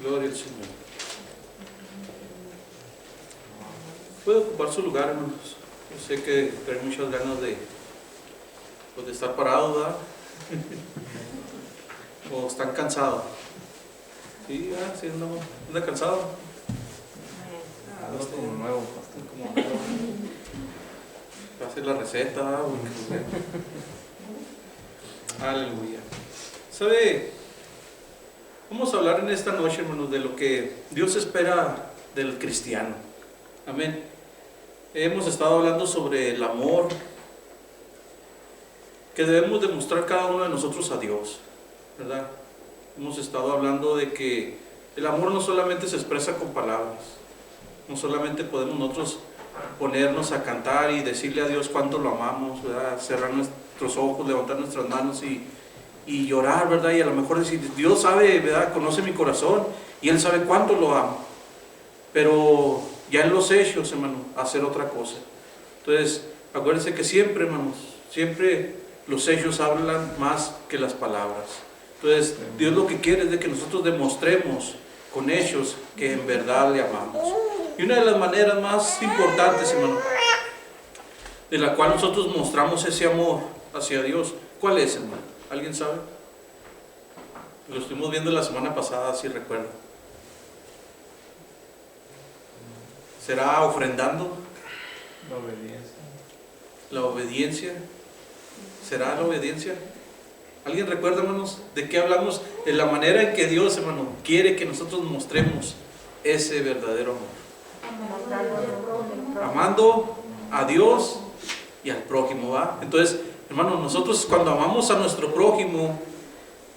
Gloria al Señor. Puede ocupar su lugar, hermanos. Yo sé que trae muchas ganas de estar parado, ¿verdad? O están cansados. Sí, sí, anda cansado. Como nuevo, como nuevo. Va a hacer la receta, ¿verdad? Aleluya. ¿Sabe? Vamos a hablar en esta noche, hermanos, de lo que Dios espera del cristiano. Amén. Hemos estado hablando sobre el amor que debemos demostrar cada uno de nosotros a Dios, ¿verdad? Hemos estado hablando de que el amor no solamente se expresa con palabras, no solamente podemos nosotros ponernos a cantar y decirle a Dios cuánto lo amamos, ¿verdad? Cerrar nuestros ojos, levantar nuestras manos y llorar, ¿verdad? Y a lo mejor decir, Dios sabe, ¿verdad? Conoce mi corazón y Él sabe cuánto lo amo. Pero ya en los hechos, hermano, hacer otra cosa. Entonces, acuérdense que siempre, hermanos, siempre los hechos hablan más que las palabras. Entonces, Dios lo que quiere es de que nosotros demostremos con hechos que en verdad le amamos. Y una de las maneras más importantes, hermano, de la cual nosotros mostramos ese amor hacia Dios, ¿cuál es, hermano? ¿Alguien sabe? Lo estuvimos viendo la semana pasada, si recuerdo. ¿Será ofrendando? La obediencia. ¿La obediencia? ¿Será la obediencia? ¿Alguien recuerda, hermanos, de qué hablamos? De la manera en que Dios, hermano, quiere que nosotros mostremos ese verdadero amor. Amando a Dios y al prójimo, ¿va? Entonces, hermanos, nosotros cuando amamos a nuestro prójimo,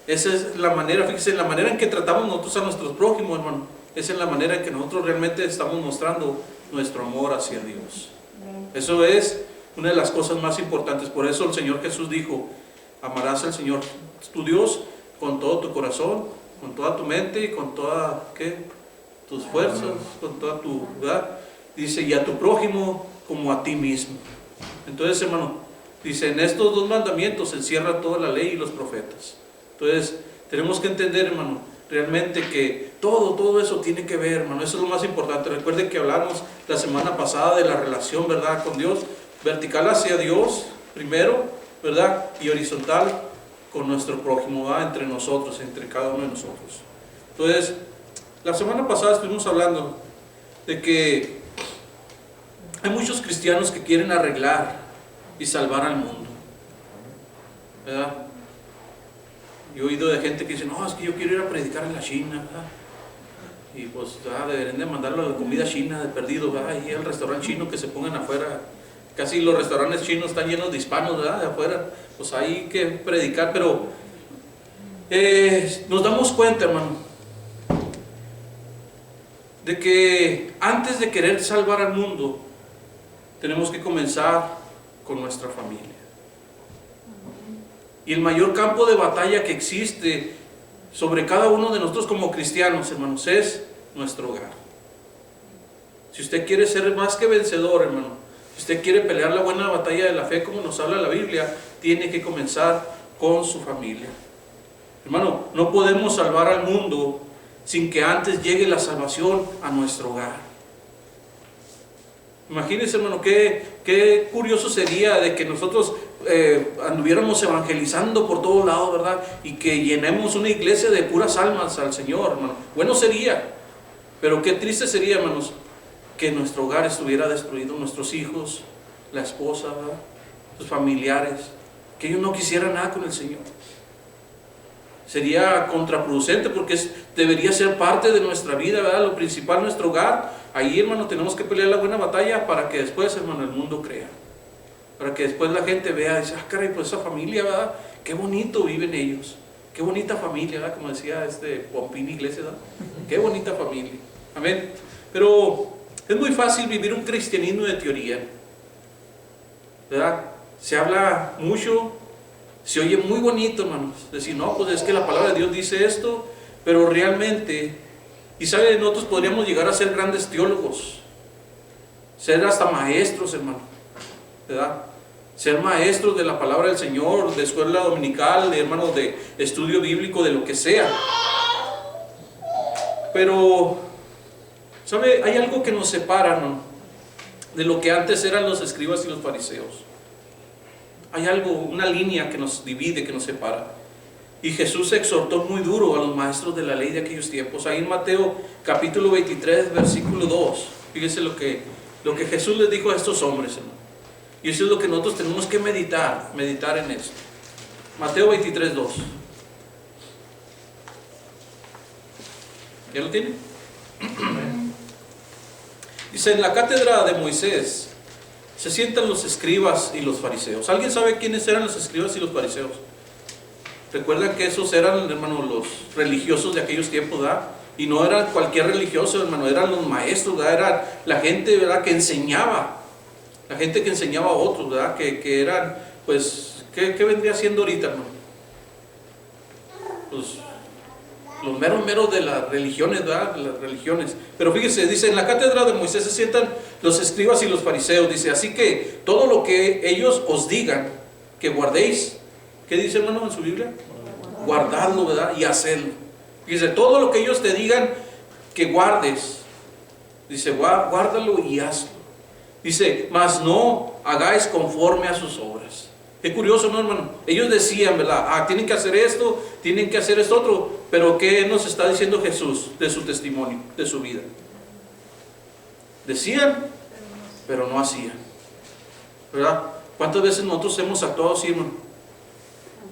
esa es la manera, fíjense, la manera en que tratamos nosotros a nuestros prójimos, hermano, esa es la manera en que nosotros realmente estamos mostrando nuestro amor hacia Dios. Eso es una de las cosas más importantes. Por eso el Señor Jesús dijo, amarás al Señor tu Dios con todo tu corazón, con toda tu mente y con todas tus fuerzas, con toda tu, ¿verdad? Dice, y a tu prójimo como a ti mismo. Entonces, hermano, dice, en estos dos mandamientos se encierra toda la ley y los profetas. Entonces, tenemos que entender, hermano, realmente que todo eso tiene que ver, hermano. Eso es lo más importante. Recuerden que hablamos la semana pasada de la relación, ¿verdad?, con Dios, vertical hacia Dios primero, ¿verdad?, y horizontal con nuestro prójimo, ¿verdad?, entre nosotros, entre cada uno de nosotros. Entonces, la semana pasada estuvimos hablando de que hay muchos cristianos que quieren arreglar y salvar al mundo, ¿verdad? Yo he oído de gente que dice, no, es que yo quiero ir a predicar en la China, ¿verdad? Y pues deberían de mandarlo a la comida china de perdido, ¿verdad? Y el restaurante chino que se pongan afuera. Casi los restaurantes chinos están llenos de hispanos, ¿verdad?, de afuera. Pues hay que predicar, pero nos damos cuenta, hermano, de que antes de querer salvar al mundo, tenemos que comenzar con nuestra familia. Y el mayor campo de batalla que existe sobre cada uno de nosotros como cristianos, hermanos, es nuestro hogar. Si usted quiere ser más que vencedor, hermano, si usted quiere pelear la buena batalla de la fe como nos habla la Biblia, tiene que comenzar con su familia. Hermano, no podemos salvar al mundo sin que antes llegue la salvación a nuestro hogar. Imagínense, hermano, qué curioso sería de que nosotros anduviéramos evangelizando por todos lados, ¿verdad? Y que llenemos una iglesia de puras almas al Señor, hermano. Bueno sería, pero qué triste sería, hermanos, que nuestro hogar estuviera destruido, nuestros hijos, la esposa, ¿verdad?, sus familiares, que ellos no quisieran nada con el Señor. Sería contraproducente porque debería ser parte de nuestra vida, ¿verdad? Lo principal, nuestro hogar. Ahí, hermano, tenemos que pelear la buena batalla para que después, hermano, el mundo crea. Para que después la gente vea y dice, caray, pues esa familia, ¿verdad?, qué bonito viven ellos. Qué bonita familia, ¿verdad?, como decía Pompín Iglesias, ¿verdad? Qué bonita familia. Amén. Pero es muy fácil vivir un cristianismo de teoría, ¿verdad? Se habla mucho, se oye muy bonito, hermanos. Decir, no, pues es que la palabra de Dios dice esto, pero realmente, y sabe, nosotros podríamos llegar a ser grandes teólogos, ser hasta maestros, hermano, ¿verdad? Ser maestros de la palabra del Señor, de escuela dominical, de, hermanos, de estudio bíblico, de lo que sea. Pero, ¿sabe? Hay algo que nos separa, ¿no?, de lo que antes eran los escribas y los fariseos. Hay algo, una línea que nos divide, que nos separa. Y Jesús exhortó muy duro a los maestros de la ley de aquellos tiempos. Ahí en Mateo capítulo 23, versículo 2. Fíjense lo que Jesús les dijo a estos hombres, hermano. Y eso es lo que nosotros tenemos que meditar en esto. Mateo 23, 2. ¿Ya lo tiene? Dice: en la cátedra de Moisés se sientan los escribas y los fariseos. ¿Alguien sabe quiénes eran los escribas y los fariseos? Recuerdan que esos eran, hermano, los religiosos de aquellos tiempos, ¿verdad? Y no eran cualquier religioso, hermano, eran los maestros, ¿verdad? Era la gente, ¿verdad?, que enseñaba. La gente que enseñaba a otros, ¿verdad? Que eran, pues, ¿qué vendría siendo ahorita, hermano? Pues, los meros de las religiones, ¿verdad? De las religiones. Pero fíjese, dice: en la cátedra de Moisés se sientan los escribas y los fariseos. Dice: así que todo lo que ellos os digan que guardéis. ¿Qué dice, hermano, en su Biblia? Guardadlo, ¿verdad? Y hacedlo. Dice: todo lo que ellos te digan que guardes, dice, guárdalo y hazlo. Dice: mas no hagáis conforme a sus obras. Qué curioso, ¿no, hermano? Ellos decían, ¿verdad? Tienen que hacer esto, tienen que hacer esto otro. Pero ¿qué nos está diciendo Jesús de su testimonio, de su vida? Decían, pero no hacían, ¿verdad? ¿Cuántas veces nosotros hemos actuado así, hermano?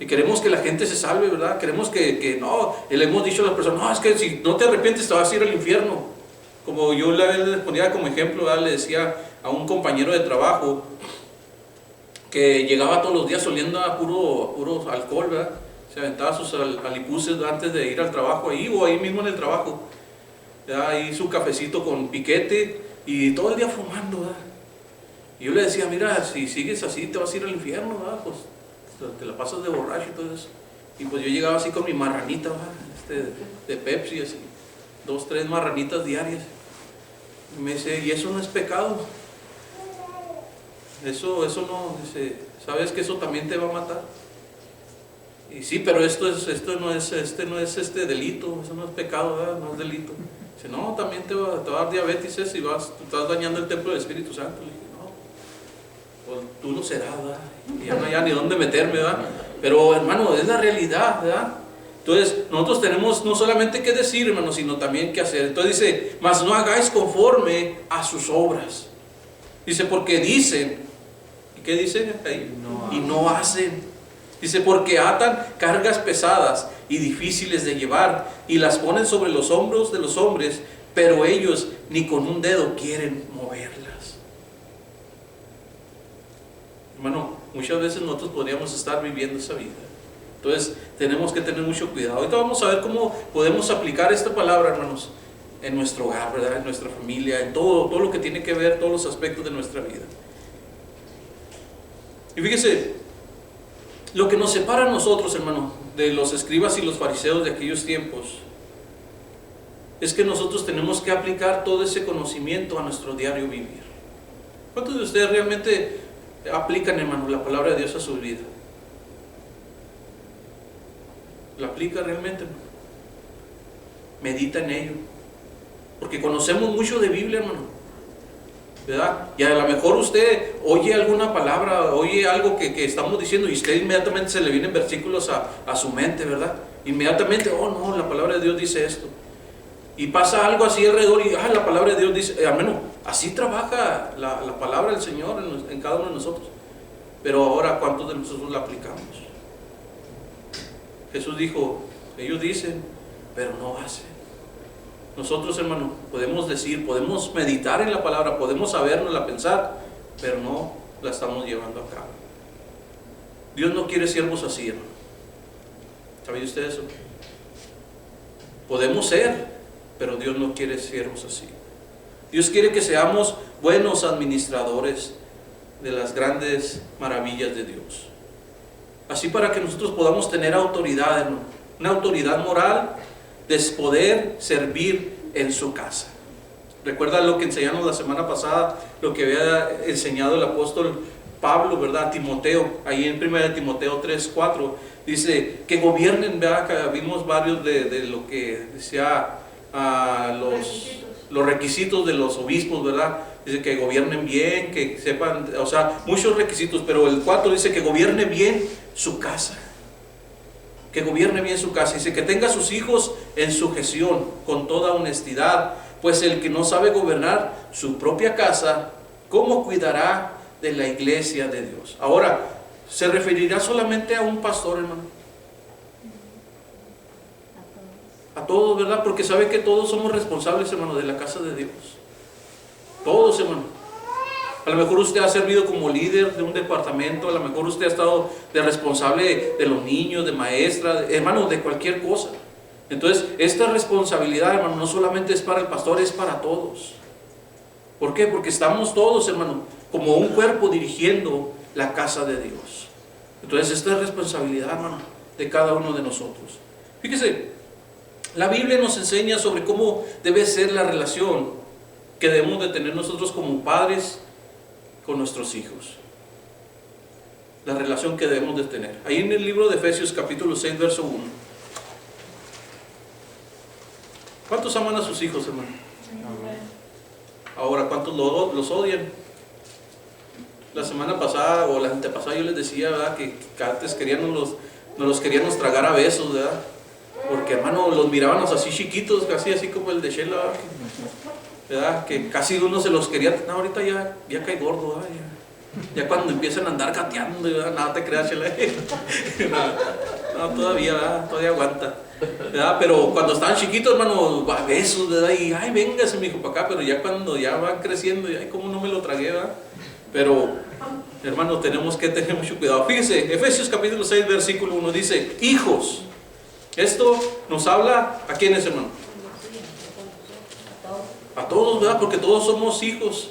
Y queremos que la gente se salve, ¿verdad? Queremos que no, le hemos dicho a las personas: no, es que si no te arrepientes te vas a ir al infierno. Como yo le ponía como ejemplo, ¿verdad? Le decía a un compañero de trabajo que llegaba todos los días oliendo a puro alcohol, ¿verdad? Se aventaba sus alicuces antes de ir al trabajo, ahí o ahí mismo en el trabajo, ¿verdad? Ahí su cafecito con piquete y todo el día fumando, ¿verdad? Y yo le decía: mira, si sigues así te vas a ir al infierno, ¿verdad? Pues te la pasas de borracho y todo eso. Y pues yo llegaba así con mi marranita, ¿verdad? De Pepsi, así 2, 3 marranitas diarias. Y me dice: ¿y eso no es pecado? Eso no, dice, ¿sabes que eso también te va a matar? Y sí, pero esto no es delito, eso no es pecado, ¿verdad? No es delito. Dice: no, también te va a dar diabetes eso, y estás dañando el templo del Espíritu Santo. Le dije: no, pues tú lo serás, ¿verdad? Y ya no hay ni dónde meterme, ¿verdad? Pero, hermano, es la realidad, ¿verdad? Entonces, nosotros tenemos no solamente que decir, hermano, sino también que hacer. Entonces dice: mas no hagáis conforme a sus obras. Dice: porque dicen, ¿y qué dicen ahí? Y no hacen. Dice: porque atan cargas pesadas y difíciles de llevar y las ponen sobre los hombros de los hombres, pero ellos ni con un dedo quieren moverlas. Hermano, muchas veces nosotros podríamos estar viviendo esa vida. Entonces tenemos que tener mucho cuidado. Ahorita vamos a ver cómo podemos aplicar esta palabra, hermanos, en nuestro hogar, ¿verdad? En nuestra familia, en todo lo que tiene que ver, todos los aspectos de nuestra vida. Y fíjese, lo que nos separa a nosotros, hermano, de los escribas y los fariseos de aquellos tiempos, es que nosotros tenemos que aplicar todo ese conocimiento a nuestro diario vivir. ¿Cuántos de ustedes realmente aplican, hermano, la palabra de Dios a su vida? ¿La aplica realmente, hermano? Medita en ello. Porque conocemos mucho de Biblia, hermano, ¿verdad? Y a lo mejor usted oye alguna palabra, oye algo que estamos diciendo y usted inmediatamente se le vienen versículos a su mente, ¿verdad? Inmediatamente: oh no, la palabra de Dios dice esto. Y pasa algo así alrededor y la palabra de Dios dice, amén. Así trabaja la palabra del Señor en cada uno de nosotros. Pero ahora, ¿cuántos de nosotros la aplicamos? Jesús dijo: ellos dicen, pero no hacen. Nosotros, hermano, podemos decir, podemos meditar en la palabra, podemos sabernosla pensar, pero no la estamos llevando a cabo. Dios no quiere siervos así, hermano. ¿Sabía usted eso? Podemos ser, pero Dios no quiere siervos así. Dios quiere que seamos buenos administradores de las grandes maravillas de Dios. Así para que nosotros podamos tener autoridad, hermano, una autoridad moral de poder servir en su casa. Recuerda lo que enseñamos la semana pasada, lo que había enseñado el apóstol Pablo, ¿verdad? A Timoteo, ahí en 1 Timoteo 3:4, dice que gobiernen, ¿verdad? Que vimos varios de lo que decía los requisitos de los obispos, ¿verdad? Dice que gobiernen bien, que sepan, o sea, muchos requisitos, pero el 4 dice que gobierne bien su casa. Que gobierne bien su casa. Dice que tenga a sus hijos en sujeción con toda honestidad, pues el que no sabe gobernar su propia casa, ¿cómo cuidará de la iglesia de Dios? Ahora, ¿se referirá solamente a un pastor, hermano? A todos, ¿verdad? Porque sabe que todos somos responsables, hermano, de la casa de Dios. Todos, hermano. A lo mejor usted ha servido como líder de un departamento, a lo mejor usted ha estado de responsable de los niños, de maestra, hermano, de cualquier cosa. Entonces, esta responsabilidad, hermano, no solamente es para el pastor, es para todos. ¿Por qué? Porque estamos todos, hermano, como un cuerpo dirigiendo la casa de Dios. Entonces, esta es responsabilidad, hermano, de cada uno de nosotros. Fíjese, la Biblia nos enseña sobre cómo debe ser la relación que debemos de tener nosotros como padres con nuestros hijos. La relación que debemos de tener. Ahí en el libro de Efesios capítulo 6, verso 1. ¿Cuántos aman a sus hijos, hermano? Ahora, ¿cuántos los odian? La semana pasada o la antepasada yo les decía, ¿verdad?, que antes nos los queríamos tragar a besos, ¿verdad? Porque, hermano, los mirábamos así chiquitos, casi así como el de Sheila, ¿verdad? Que casi uno se los quería. No, ahorita ya cae gordo, ¿verdad? Ya cuando empiezan a andar gateando, ¿verdad? Nada te creas, Sheila. No, todavía, ¿verdad? Todavía aguanta, ¿verdad? Pero cuando estaban chiquitos, hermano, besos, ¿verdad? Y ay, véngase, mi hijo, para acá. Pero ya cuando ya van creciendo, ay, cómo no me lo tragué, ¿verdad? Pero, hermano, tenemos que tener mucho cuidado. Fíjese, Efesios capítulo 6, versículo 1 dice: hijos. Esto nos habla a quiénes, hermano. A todos, ¿verdad? Porque todos somos hijos,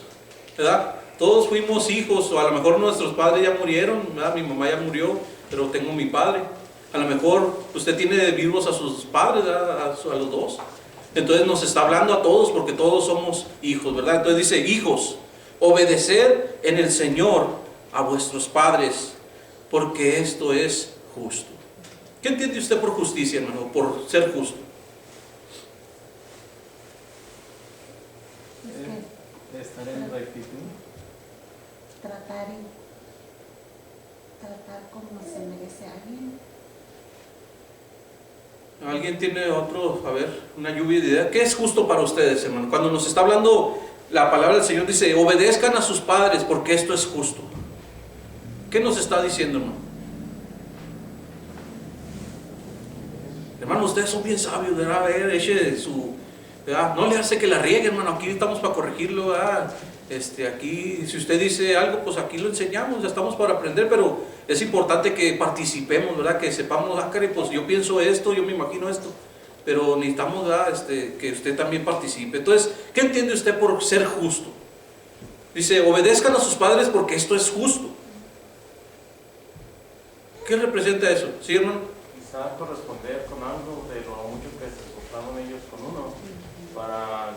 ¿verdad? Todos fuimos hijos, o a lo mejor nuestros padres ya murieron, ¿verdad? Mi mamá ya murió, pero tengo mi padre. A lo mejor usted tiene vivos a sus padres, ¿verdad? A los dos. Entonces nos está hablando a todos porque todos somos hijos, ¿verdad? Entonces dice: hijos, obedeced en el Señor a vuestros padres, porque esto es justo. ¿Qué entiende usted por justicia, hermano? Por ser justo. Estar en rectitud. Tratar como se merece a alguien. ¿Alguien tiene una lluvia de idea? ¿Qué es justo para ustedes, hermano? Cuando nos está hablando la palabra del Señor, dice: obedezcan a sus padres porque esto es justo. ¿Qué nos está diciendo, hermano? Hermano, ustedes son bien sabios, ¿verdad? A ver, ¿verdad? No le hace que la riegue, hermano. Aquí estamos para corregirlo, ¿verdad? Aquí, si usted dice algo, pues aquí lo enseñamos, ya estamos para aprender, pero es importante que participemos, ¿verdad? Que sepamos, pues yo pienso esto, yo me imagino esto, pero necesitamos, ¿verdad? Que usted también participe. Entonces, ¿qué entiende usted por ser justo? Dice: obedezcan a sus padres porque esto es justo. ¿Qué representa eso? ¿Sí, hermano? Quizá corresponder con algo de lo mucho que se esforzaron ellos con uno para,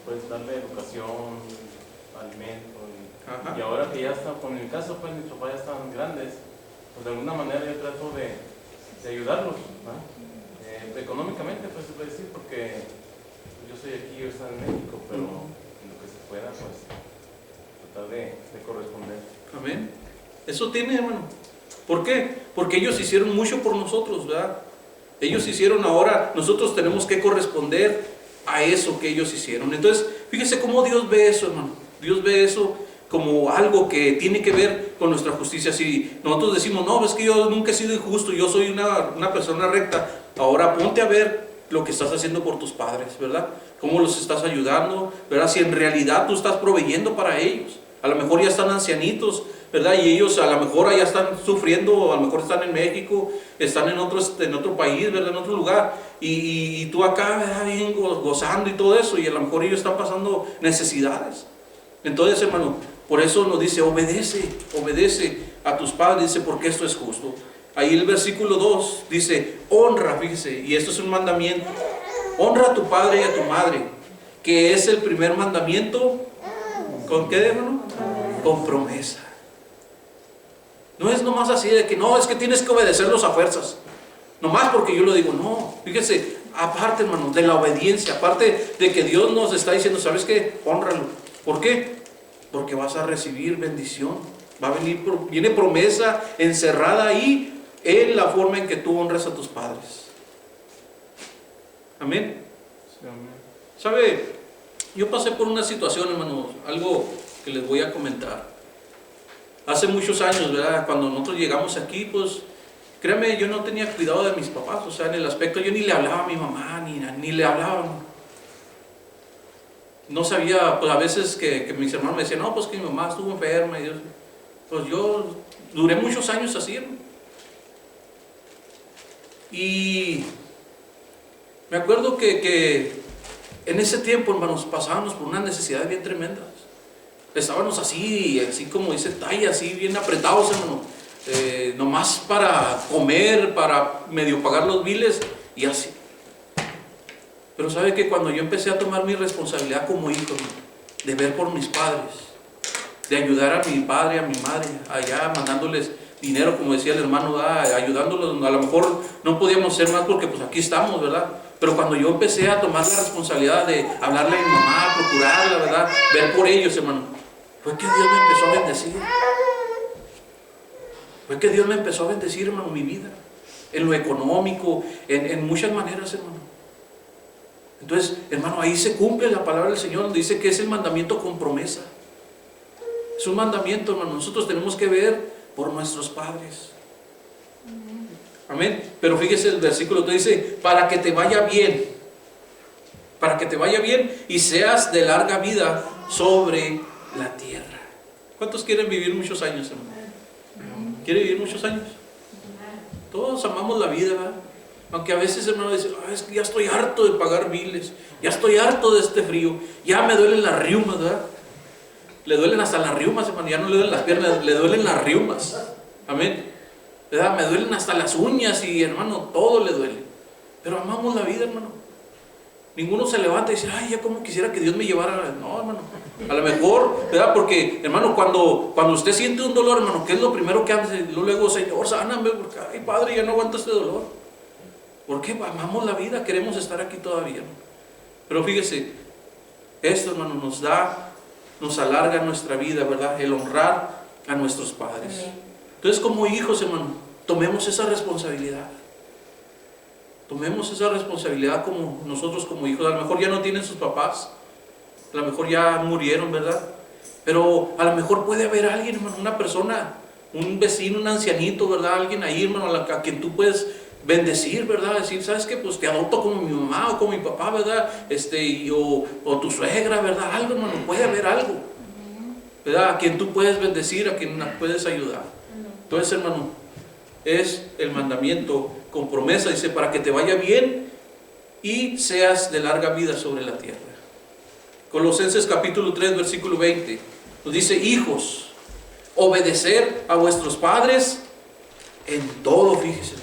pues, darle educación, alimento y ahora que ya está, por mi caso, pues mis papás ya están grandes, pues de alguna manera yo trato de ayudarlos, ¿no? Económicamente, pues se puede decir, porque yo soy aquí, yo estoy en México, pero en lo que se pueda, pues tratar de corresponder. Amén. Eso tiene, hermano. ¿Por qué? Porque ellos hicieron mucho por nosotros, ¿verdad? Ellos hicieron, ahora nosotros tenemos que corresponder a eso que ellos hicieron. Entonces, fíjese cómo Dios ve eso, hermano. Dios ve eso como algo que tiene que ver con nuestra justicia. Si nosotros decimos: no, es que yo nunca he sido injusto, yo soy una persona recta, ahora ponte a ver lo que estás haciendo por tus padres, ¿verdad? Cómo los estás ayudando, ¿verdad? Si en realidad tú estás proveyendo para ellos. A lo mejor ya están ancianitos, ¿verdad? Y ellos a lo mejor allá están sufriendo, a lo mejor están en México, están en otro país, ¿verdad? En otro lugar, y tú acá, ¿verdad? Bien gozando y todo eso, y a lo mejor ellos están pasando necesidades. Entonces, hermano, por eso nos dice: obedece a tus padres, dice, porque esto es justo. Ahí el versículo 2 dice: honra, fíjese, y esto es un mandamiento: honra a tu padre y a tu madre, que es el primer mandamiento. ¿Con qué, hermano? Con promesa. No es nomás así de que no, es que tienes que obedecerlos a fuerzas, nomás porque yo lo digo. No, fíjese, aparte, hermano, de la obediencia, aparte de que Dios nos está diciendo, ¿sabes qué? Hónralo. ¿Por qué? Porque vas a recibir bendición. Viene promesa encerrada ahí en la forma en que tú honras a tus padres. Amén. Sí, amén. ¿Sabe? Yo pasé por una situación, hermano, algo que les voy a comentar. Hace muchos años, ¿verdad? Cuando nosotros llegamos aquí, pues, créame, yo no tenía cuidado de mis papás. O sea, en el aspecto, yo ni le hablaba a mi mamá, ni le hablaba. No sabía, pues a veces que mis hermanos me decían, no, pues que mi mamá estuvo enferma. Y pues yo duré muchos años así, hermano. Y me acuerdo que en ese tiempo, hermanos, pasábamos por unas necesidades bien tremendas. Estábamos así como dice talla, así bien apretados, hermano. Nomás para comer, para medio pagar los biles y así. Pero sabe que cuando yo empecé a tomar mi responsabilidad como hijo, hermano, de ver por mis padres, de ayudar a mi padre, a mi madre, allá mandándoles dinero, como decía el hermano, ayudándolos, a lo mejor no podíamos ser más porque pues aquí estamos, ¿verdad? Pero cuando yo empecé a tomar la responsabilidad de hablarle a mi mamá, procurarla, ¿verdad? Ver por ellos, hermano, fue que Dios me empezó a bendecir. Fue que Dios me empezó a bendecir, hermano, mi vida. En lo económico, en muchas maneras, hermano. Entonces, hermano, ahí se cumple la palabra del Señor, donde dice que es el mandamiento con promesa. Es un mandamiento, hermano. Nosotros tenemos que ver por nuestros padres. Amén. Pero fíjese el versículo que dice, para que te vaya bien. Para que te vaya bien y seas de larga vida sobre la tierra. ¿Cuántos quieren vivir muchos años, hermano? ¿Quieren vivir muchos años? Todos amamos la vida, ¿verdad? Aunque a veces, hermano, dice, es que ya estoy harto de pagar biles, ya estoy harto de este frío, ya me duelen las riumas, ¿verdad? Le duelen hasta las riumas, hermano, ya no le duelen las piernas, le duelen las riumas. Amén. ¿Verdad? Me duelen hasta las uñas y, hermano, todo le duele. Pero amamos la vida, hermano. Ninguno se levanta y dice, ay, ya como quisiera que Dios me llevara. No, hermano. A lo mejor, ¿verdad? Porque, hermano, cuando usted siente un dolor, hermano, ¿qué es lo primero que hace? Luego, Señor, sáname, porque, ay, Padre, ya no aguanto este dolor. ¿Por qué? Amamos la vida, queremos estar aquí todavía, hermano. Pero fíjese, esto, hermano, nos alarga nuestra vida, ¿verdad? El honrar a nuestros padres. Entonces, como hijos, hermano, tomemos esa responsabilidad. Tomemos esa responsabilidad como nosotros como hijos. A lo mejor ya no tienen sus papás, a lo mejor ya murieron, ¿verdad? Pero a lo mejor puede haber alguien, hermano, una persona, un vecino, un ancianito, ¿verdad? Alguien ahí, hermano, a quien tú puedes bendecir, ¿verdad? Decir, ¿sabes qué? Pues te adopto como mi mamá o como mi papá, ¿verdad? O tu suegra, ¿verdad? Algo, hermano, puede haber algo, ¿verdad? A quien tú puedes bendecir, a quien puedes ayudar. Entonces, hermano, es el mandamiento con promesa, dice, para que te vaya bien y seas de larga vida sobre la tierra. Colosenses capítulo 3, versículo 20, nos dice, hijos, obedecer a vuestros padres en todo, fíjese.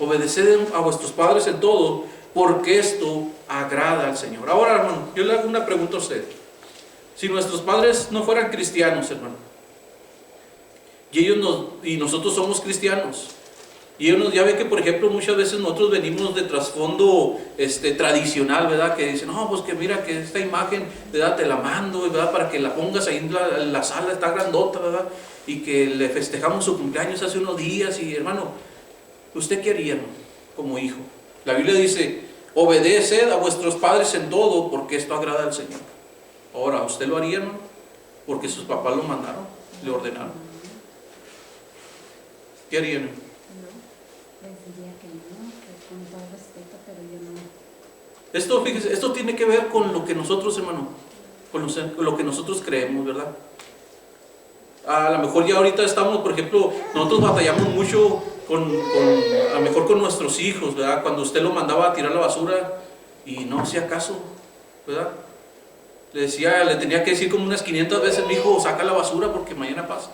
Obedecer a vuestros padres en todo, porque esto agrada al Señor. Ahora, hermano, yo le hago una pregunta a usted. Si nuestros padres no fueran cristianos, hermano, y nosotros somos cristianos, y ellos ya ve que, por ejemplo, muchas veces nosotros venimos de trasfondo tradicional, ¿verdad? Que dicen, no, pues que mira que esta imagen, ¿verdad? Te la mando, ¿verdad? Para que la pongas ahí en la sala, está grandota, ¿verdad? Y que le festejamos su cumpleaños hace unos días. Y, hermano, ¿usted qué haría, hermano, como hijo? La Biblia dice, obedeced a vuestros padres en todo, porque esto agrada al Señor. Ahora, ¿usted lo haría, hermano? Porque sus papás lo mandaron, le ordenaron. ¿Qué harían? No, les diría que no, que con todo respeto, pero yo no. Esto, fíjese, esto tiene que ver con lo que nosotros, hermano, con lo que nosotros creemos, ¿verdad? A lo mejor ya ahorita estamos, por ejemplo, nosotros batallamos mucho a lo mejor con nuestros hijos, ¿verdad? Cuando usted lo mandaba a tirar la basura y no hacía caso, ¿verdad? Le tenía que decir como unas 500 veces, mi hijo, saca la basura porque mañana pasa.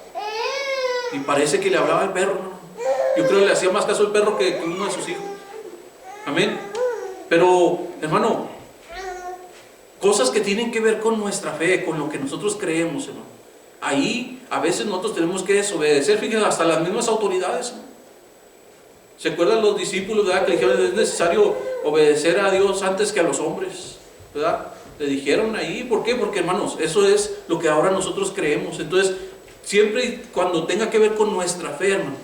Y parece que le hablaba al perro, ¿no? Yo creo que le hacía más caso al perro que uno de sus hijos. Amén. Pero, hermano, cosas que tienen que ver con nuestra fe, con lo que nosotros creemos, hermano. Ahí, a veces nosotros tenemos que desobedecer, fíjense, hasta las mismas autoridades, hermano. ¿Se acuerdan los discípulos, verdad, que dijeron es necesario obedecer a Dios antes que a los hombres? ¿Verdad? Le dijeron ahí, ¿por qué? Porque, hermanos, eso es lo que ahora nosotros creemos. Entonces, siempre y cuando tenga que ver con nuestra fe, hermano,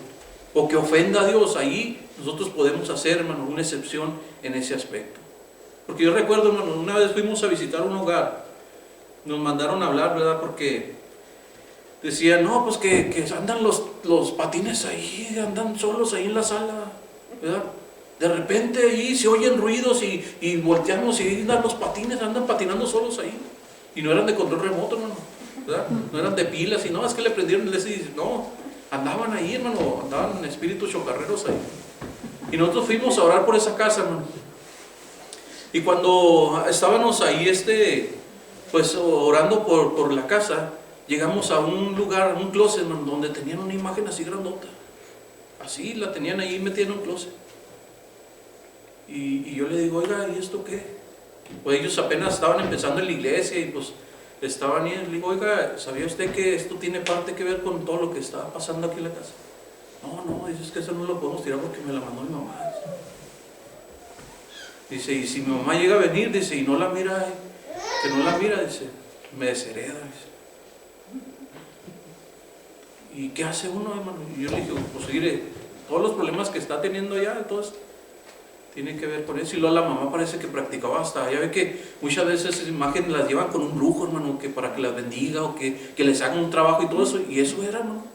o que ofenda a Dios, ahí nosotros podemos hacer, hermano, una excepción en ese aspecto. Porque yo recuerdo, hermano, una vez fuimos a visitar un hogar, nos mandaron a hablar, ¿verdad? Porque decían, no, pues que andan los patines ahí, andan solos ahí en la sala, ¿verdad? De repente ahí se oyen ruidos y volteamos y andan los patines, andan patinando solos ahí. Y no eran de control remoto, hermano, ¿verdad? No eran de pilas y no, es que le prendieron y no, andaban ahí, hermano, andaban espíritus chocarreros ahí. Y nosotros fuimos a orar por esa casa, hermano. Y cuando estábamos ahí, pues orando por la casa, llegamos a un lugar, un closet, hermano, donde tenían una imagen así grandota. Así la tenían ahí metida en un closet. Y yo le digo, oiga, ¿y esto qué? Pues ellos apenas estaban empezando en la iglesia y pues estaban ahí. Le digo, oiga, ¿sabía usted que esto tiene parte que ver con todo lo que está pasando aquí en la casa? No, dice, es que eso no lo podemos tirar porque me la mandó mi mamá. Dice, y si mi mamá llega a venir, dice, y no la mira, que no la mira, dice, me deshereda, dice. ¿Y qué hace uno, hermano? Y yo le dije, pues mire, todos los problemas que está teniendo allá, entonces tiene que ver con eso. Y luego la mamá parece que practicaba hasta, ya ve que muchas veces esas imágenes las llevan con un brujo, hermano, que para que las bendiga o que les hagan un trabajo y todo eso, y eso era, hermano.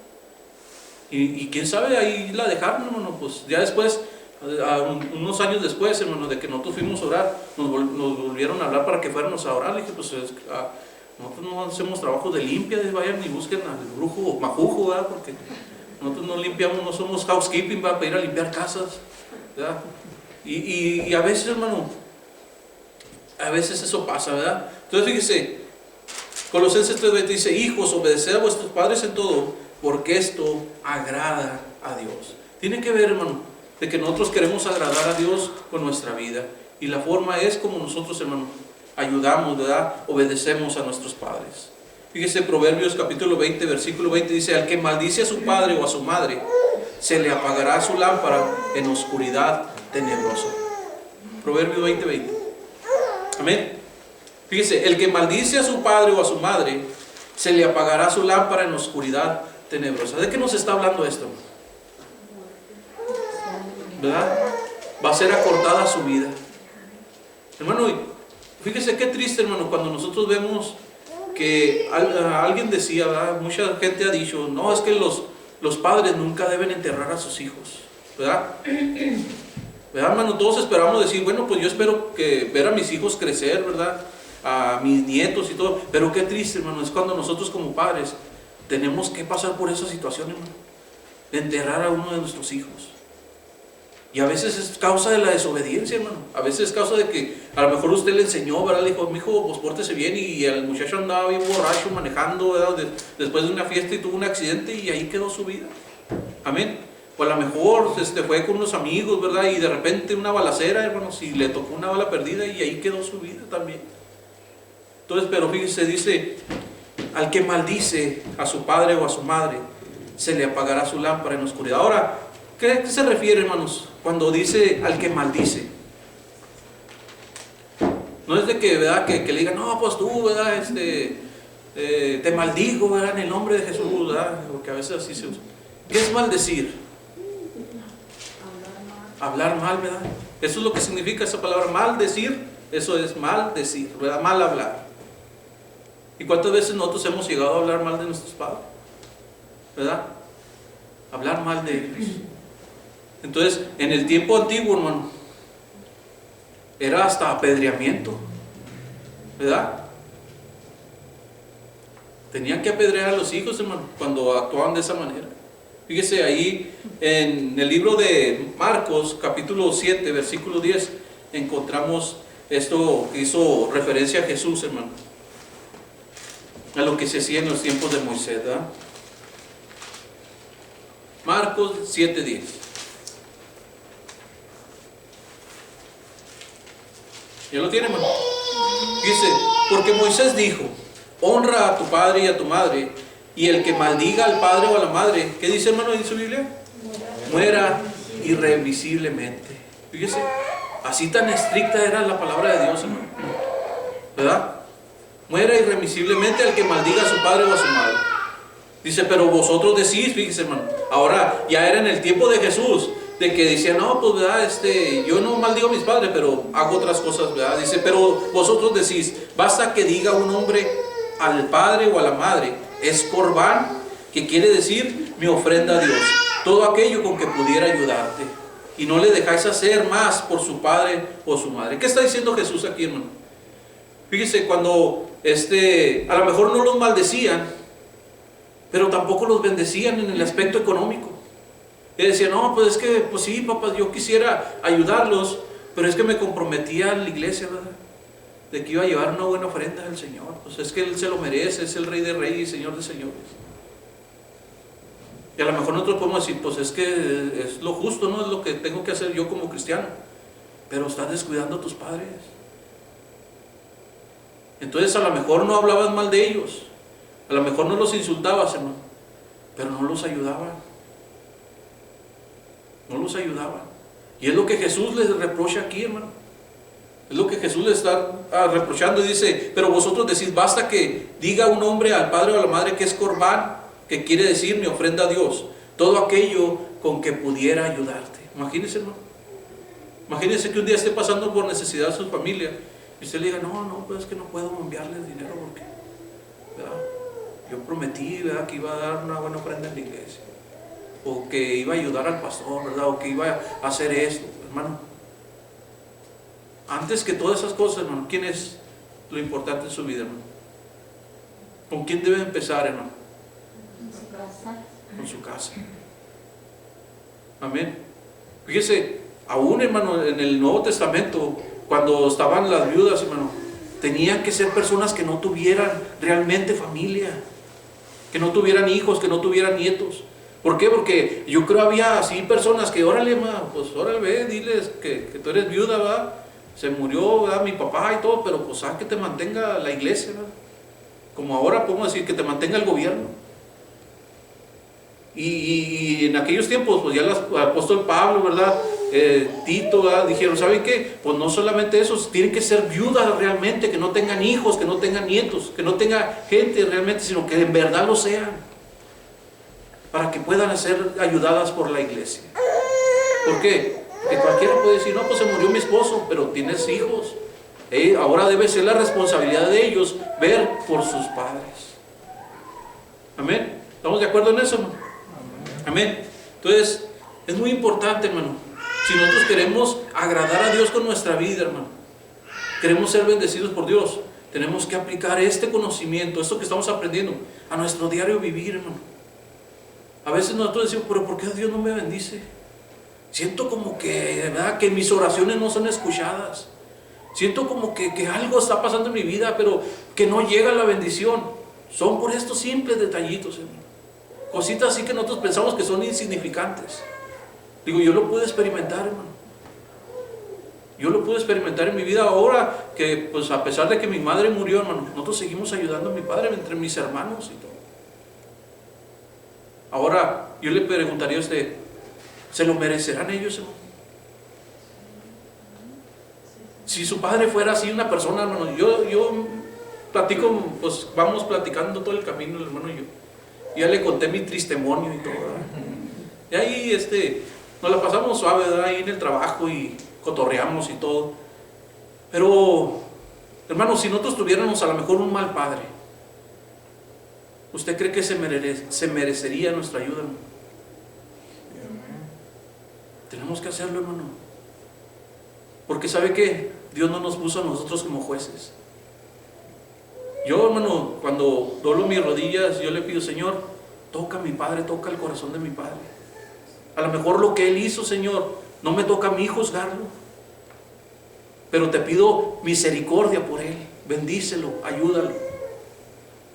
Y quién sabe, ahí la dejaron, hermano. Pues ya después, unos años después, hermano, de que nosotros fuimos a orar, nos volvieron a hablar para que fuéramos a orar. Le dije, pues nosotros no hacemos trabajos de limpia, vayan y busquen al brujo o majujo, ¿verdad? Porque nosotros no limpiamos, no somos housekeeping para ir a limpiar casas, ¿verdad? Y a veces, hermano, a veces eso pasa, ¿verdad? Entonces fíjese, Colosenses 3:20 dice, hijos, obedeced a vuestros padres en todo, porque esto agrada a Dios. Tiene que ver, hermano, de que nosotros queremos agradar a Dios con nuestra vida. Y la forma es como nosotros, hermano, ayudamos, ¿verdad? Obedecemos a nuestros padres. Fíjese, Proverbios capítulo 20, versículo 20 dice, al que maldice a su padre o a su madre, se le apagará su lámpara en oscuridad tenebrosa. Proverbios 20:20. Amén. Fíjese, el que maldice a su padre o a su madre, se le apagará su lámpara en oscuridad tenebrosa. ¿De qué nos está hablando esto? ¿Verdad? Va a ser acortada su vida. Hermano, fíjese qué triste, hermano, cuando nosotros vemos que alguien decía, ¿verdad? Mucha gente ha dicho, no, es que los padres nunca deben enterrar a sus hijos, ¿verdad? ¿Verdad, hermano? Todos esperamos decir, bueno, pues yo espero ver a mis hijos crecer, ¿verdad? A mis nietos y todo, pero qué triste, hermano, es cuando nosotros como padres tenemos que pasar por esa situación, hermano, de enterrar a uno de nuestros hijos. Y a veces es causa de la desobediencia, hermano. A veces es causa de que a lo mejor usted le enseñó, ¿verdad? Le dijo, mijo, pues pórtese bien, y el muchacho andaba bien borracho manejando, ¿verdad? Después de una fiesta y tuvo un accidente y ahí quedó su vida. Amén. O a lo mejor fue con unos amigos, ¿verdad? Y de repente una balacera, hermano, si le tocó una bala perdida y ahí quedó su vida también. Entonces, pero fíjese, dice, al que maldice a su padre o a su madre, se le apagará su lámpara en la oscuridad. Ahora, ¿qué se refiere, hermanos, cuando dice al que maldice? No es de que, ¿verdad? Que le digan, no, pues tú, ¿verdad? Te maldigo, ¿verdad? En el nombre de Jesús, ¿verdad? Porque a veces así se usa. ¿Qué es maldecir? Hablar mal, ¿verdad? Eso es lo que significa esa palabra, maldecir. Eso es maldecir, ¿verdad? Mal hablar. ¿Y cuántas veces nosotros hemos llegado a hablar mal de nuestros padres? ¿Verdad? Hablar mal de ellos. Entonces, en el tiempo antiguo, hermano, era hasta apedreamiento, ¿verdad? Tenían que apedrear a los hijos, hermano, cuando actuaban de esa manera. Fíjese ahí en el libro de Marcos, capítulo 7, versículo 10, encontramos esto que hizo referencia a Jesús, hermano, a lo que se hacía en los tiempos de Moisés, ¿verdad? Marcos 7:10. ¿Ya lo tiene, hermano? Dice, porque Moisés dijo, honra a tu padre y a tu madre, y el que maldiga al padre o a la madre, ¿qué dice, hermano, en su Biblia? Muera irremisiblemente. Fíjese, así tan estricta era la palabra de Dios, hermano, ¿verdad? Muera irremisiblemente al que maldiga a su padre o a su madre. Dice, pero vosotros decís, fíjese, hermano, ahora ya era en el tiempo de Jesús, de que decía, no, pues, ¿verdad? Yo no maldigo a mis padres, pero hago otras cosas, ¿verdad? Dice, pero vosotros decís, basta que diga un hombre al padre o a la madre, es corbán, que quiere decir mi ofrenda a Dios, todo aquello con que pudiera ayudarte, y no le dejáis hacer más por su padre o su madre. ¿Qué está diciendo Jesús aquí, hermano? Fíjese, cuando a lo mejor no los maldecían, pero tampoco los bendecían en el aspecto económico. Y decían, no, pues es que, pues sí, papá, yo quisiera ayudarlos, pero es que me comprometía a la iglesia, ¿verdad? De que iba a llevar una buena ofrenda al Señor. Pues es que Él se lo merece, es el Rey de Reyes y Señor de Señores. Y a lo mejor nosotros podemos decir, pues es que es lo justo, ¿no? Es lo que tengo que hacer yo como cristiano. Pero estás descuidando a tus padres. Entonces a lo mejor no hablabas mal de ellos, a lo mejor no los insultabas, hermano, pero no los ayudaban. No los ayudaban. Y es lo que Jesús les reprocha aquí, hermano. Es lo que Jesús les está reprochando y dice, pero vosotros decís, basta que diga un hombre al padre o a la madre que es corbán, que quiere decir mi ofrenda a Dios, todo aquello con que pudiera ayudarte. Imagínense, hermano. Imagínense que un día esté pasando por necesidad a su familia y usted le diga, no, pues es que no puedo enviarles dinero porque, ¿verdad? Yo prometí, ¿verdad?, que iba a dar una buena ofrenda en la iglesia, o que iba a ayudar al pastor, ¿verdad?, o que iba a hacer esto, hermano. Antes que todas esas cosas, hermano, ¿quién es lo importante en su vida, hermano? ¿Con quién debe empezar, hermano? Con su casa. Con su casa. Amén. Fíjese, aún, hermano, en el Nuevo Testamento, cuando estaban las viudas, hermano, tenían que ser personas que no tuvieran realmente familia, que no tuvieran hijos, que no tuvieran nietos. ¿Por qué? Porque yo creo había así personas que, órale, pues órale, ve, diles que tú eres viuda, ¿verdad? Se murió, ¿verdad?, mi papá y todo, pero pues que te mantenga la iglesia, ¿verdad? Como ahora podemos decir, que te mantenga el gobierno. Y en aquellos tiempos, pues ya el apóstol Pablo, ¿verdad?, Tito, ¿verdad?, dijeron, ¿saben qué? Pues no solamente esos, tienen que ser viudas realmente, que no tengan hijos, que no tengan nietos, que no tenga gente realmente, sino que en verdad lo sean, para que puedan ser ayudadas por la iglesia. ¿Por qué? Porque cualquiera puede decir, no, pues se murió mi esposo, pero tienes hijos. Ahora debe ser la responsabilidad de ellos ver por sus padres. Amén. ¿Estamos de acuerdo en eso, hermano? Amén. Entonces, es muy importante, hermano. Si nosotros queremos agradar a Dios con nuestra vida, hermano, queremos ser bendecidos por Dios, tenemos que aplicar este conocimiento, esto que estamos aprendiendo, a nuestro diario vivir, hermano. A veces nosotros decimos, pero ¿por qué Dios no me bendice? Siento como que, ¿verdad?, que mis oraciones no son escuchadas. Siento como que algo está pasando en mi vida, pero que no llega la bendición. Son por estos simples detallitos, hermano. Cositas así que nosotros pensamos que son insignificantes. Digo, yo lo pude experimentar, hermano. Yo lo pude experimentar en mi vida ahora, que pues a pesar de que mi madre murió, hermano, nosotros seguimos ayudando a mi padre entre mis hermanos y todo. Ahora, yo le preguntaría a usted, ¿se lo merecerán ellos, hermano? Si su padre fuera así una persona, hermano, yo platico, pues vamos platicando todo el camino, el hermano y yo. Ya le conté mi tristemonio y todo, ¿verdad? Y ahí nos la pasamos suave, ¿verdad?, ahí en el trabajo y cotorreamos y todo. Pero, hermano, si nosotros tuviéramos a lo mejor un mal padre, ¿usted cree que se merecería nuestra ayuda, hermano? Tenemos que hacerlo, hermano. Porque ¿sabe qué? Dios no nos puso a nosotros como jueces. Yo, hermano, cuando doblo mis rodillas, yo le pido, Señor, toca a mi padre, toca el corazón de mi padre. A lo mejor lo que él hizo, Señor, no me toca a mí juzgarlo, pero te pido misericordia por él. Bendícelo, ayúdalo.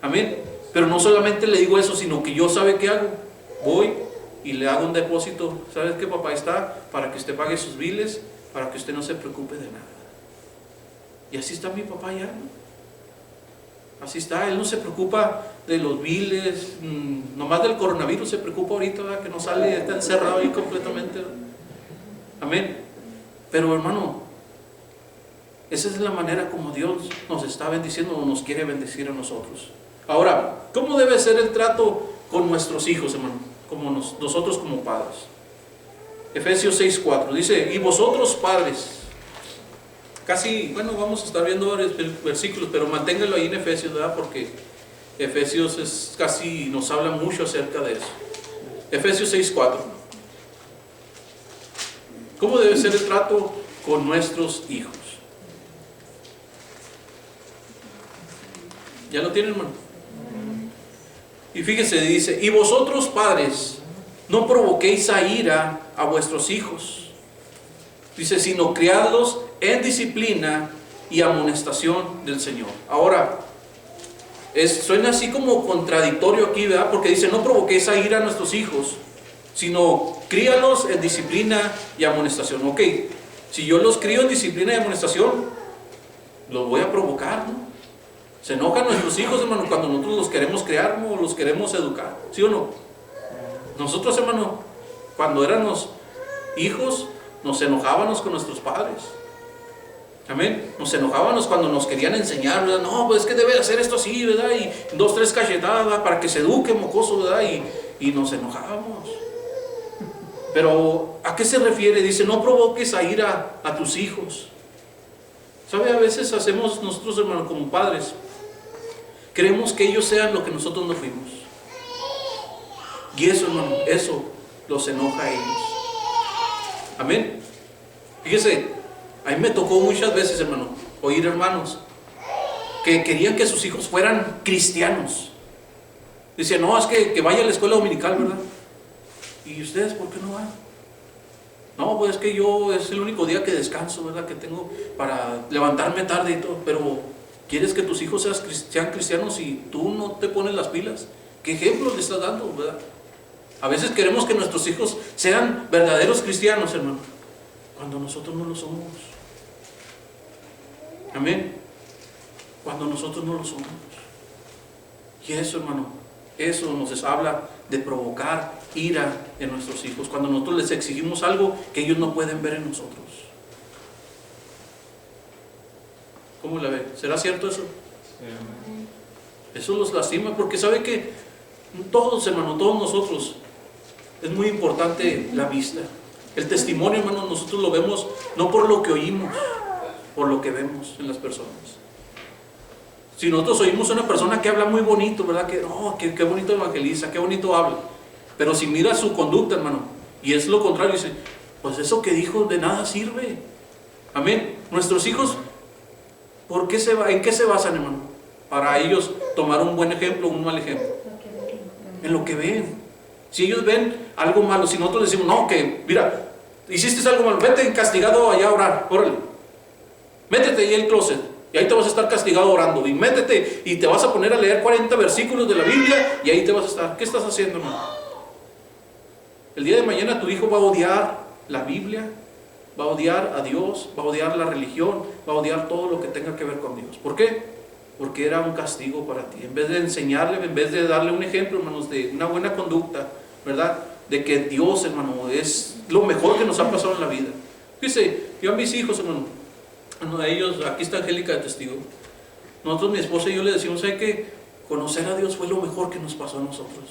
Amén. Pero no solamente le digo eso, sino que yo, ¿sabe qué hago? Voy y le hago un depósito. ¿Sabes qué, papá? Está para que usted pague sus biles, para que usted no se preocupe de nada. Y así está mi papá ya, ¿no? Así está, él no se preocupa de los biles, nomás del coronavirus se preocupa ahorita, ¿verdad?, que no sale, está encerrado ahí completamente, ¿verdad? Amén. Pero hermano, esa es la manera como Dios nos está bendiciendo o nos quiere bendecir a nosotros. Ahora, ¿cómo debe ser el trato con nuestros hijos, hermano? Como nosotros como padres. Efesios 6:4 dice: y vosotros padres. Casi, bueno, vamos a estar viendo varios versículos, pero manténganlo ahí en Efesios, ¿verdad? Porque Efesios casi nos habla mucho acerca de eso. Efesios 6:4. ¿Cómo debe ser el trato con nuestros hijos? ¿Ya lo tienen, hermano? Y fíjese, dice: y vosotros padres, no provoquéis a ira a vuestros hijos. Dice: sino criadlos en disciplina y amonestación del Señor. Ahora, suena así como contradictorio aquí, ¿verdad? Porque dice: no provoquéis a ira a nuestros hijos, sino críalos en disciplina y amonestación. Ok, si yo los crío en disciplina y amonestación, los voy a provocar, ¿no? Se enojan nuestros hijos, hermano, cuando nosotros los queremos criar o los queremos educar, ¿sí o no? Nosotros, hermano, cuando éramos hijos, nos enojábamos con nuestros padres. Amén. Nos enojábamos cuando nos querían enseñar, ¿verdad? No, pues es que debe hacer esto así, ¿verdad? Y 2, 3 cachetadas, ¿verdad? Para que se eduque, mocoso, ¿verdad? Y nos enojábamos. Pero, ¿a qué se refiere? Dice: no provoques a ira a tus hijos. ¿Sabe? A veces hacemos nosotros, hermano, como padres, queremos que ellos sean lo que nosotros no fuimos. Y eso, hermano, eso los enoja a ellos. Amén. Fíjese, a mí me tocó muchas veces, hermano, oír hermanos que querían que sus hijos fueran cristianos. Decían: no, es que vaya a la escuela dominical, ¿verdad? ¿Y ustedes por qué no van? No, pues es que yo es el único día que descanso, ¿verdad? Que tengo para levantarme tarde y todo. Pero ¿quieres que tus hijos sean cristianos y tú no te pones las pilas? ¿Qué ejemplos le estás dando, verdad? A veces queremos que nuestros hijos sean verdaderos cristianos, hermano, cuando nosotros no lo somos. Amén. Cuando nosotros no lo somos. Y eso, hermano, eso nos habla de provocar ira en nuestros hijos, cuando nosotros les exigimos algo que ellos no pueden ver en nosotros. ¿Cómo la ve? ¿Será cierto eso? Sí. Eso los lastima, porque sabe que todos, hermano, todos nosotros, es muy importante la vista. El testimonio, hermano, nosotros lo vemos no por lo que oímos, por lo que vemos en las personas. Si nosotros oímos a una persona que habla muy bonito, ¿verdad? Que, oh, qué bonito evangeliza, qué bonito habla. Pero si mira su conducta, hermano, y es lo contrario, dice: pues eso que dijo de nada sirve. Amén. Nuestros hijos, ¿en qué se basan, hermano? Para ellos tomar un buen ejemplo o un mal ejemplo. En lo que ven. Si ellos ven algo malo, si nosotros les decimos: no, que mira, hiciste algo malo, vete castigado allá a orar, órale. Métete ahí en el closet. Y ahí te vas a estar castigado orando. Y métete y te vas a poner a leer 40 versículos de la Biblia. Y ahí te vas a estar. ¿Qué estás haciendo, hermano? El día de mañana tu hijo va a odiar la Biblia, va a odiar a Dios, va a odiar la religión, va a odiar todo lo que tenga que ver con Dios. ¿Por qué? Porque era un castigo para ti. En vez de enseñarle, en vez de darle un ejemplo, hermanos, de una buena conducta, ¿verdad? De que Dios, hermano, es lo mejor que nos ha pasado en la vida. Fíjese, yo a mis hijos, hermano, a ellos, aquí está Angélica de testigo. Nosotros, mi esposa y yo, le decimos: hay que conocer a Dios fue lo mejor que nos pasó a nosotros.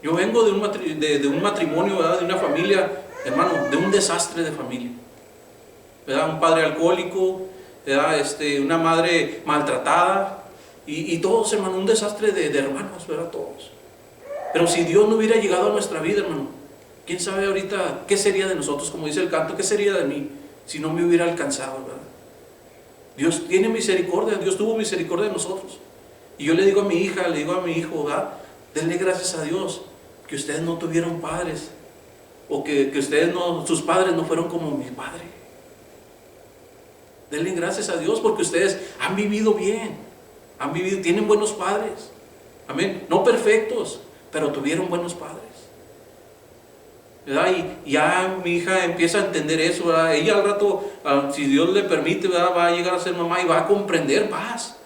Yo vengo de un matrimonio, ¿verdad? De una familia, hermano, de un desastre de familia, ¿verdad? Un padre alcohólico, ¿verdad? Una madre maltratada, y todos, hermano, un desastre de hermanos, ¿verdad? Todos. Pero si Dios no hubiera llegado a nuestra vida, hermano, quién sabe ahorita qué sería de nosotros, como dice el canto, qué sería de mí si no me hubiera alcanzado, ¿verdad? Dios tiene misericordia, Dios tuvo misericordia de nosotros. Y yo le digo a mi hija, le digo a mi hijo, ¿verdad? Denle gracias a Dios que ustedes no tuvieron padres, o que ustedes no, sus padres no fueron como mi padre. Denle gracias a Dios porque ustedes han vivido bien, tienen buenos padres. Amén. No perfectos, pero tuvieron buenos padres, ¿verdad? Y ya mi hija empieza a entender eso, ¿verdad? Ella al rato, si Dios le permite, ¿verdad? Va a llegar a ser mamá y va a comprender más.